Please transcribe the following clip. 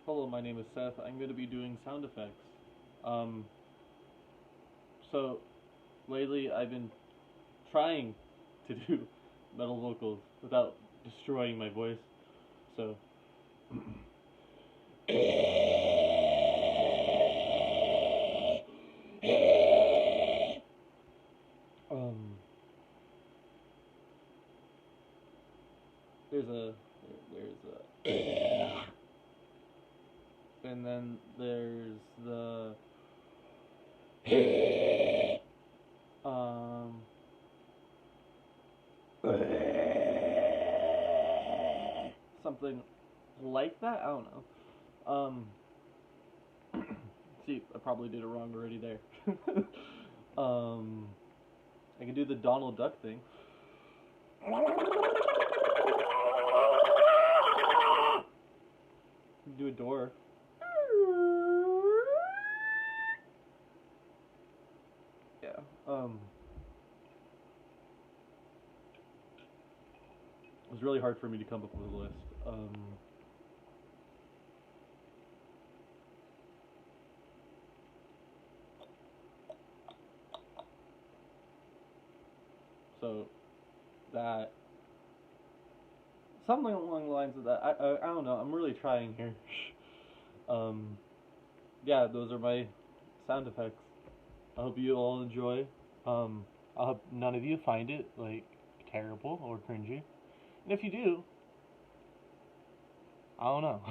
Hello, my name is Seth. I'm going to be doing sound effects. Um, so lately I've been trying to do metal vocals without destroying my voice. So, um, there's a, and then there's the, um, something like that. I don't know. See, I probably did it wrong already there. um, I can do the Donald Duck thing. Do a door. Yeah. It was really hard for me to come up with a list. So that something along the lines of that. I don't know. I'm really trying here. um, yeah, those are my sound effects. I hope you all enjoy. I hope none of you find it like terrible or cringy. And if you do, I don't know.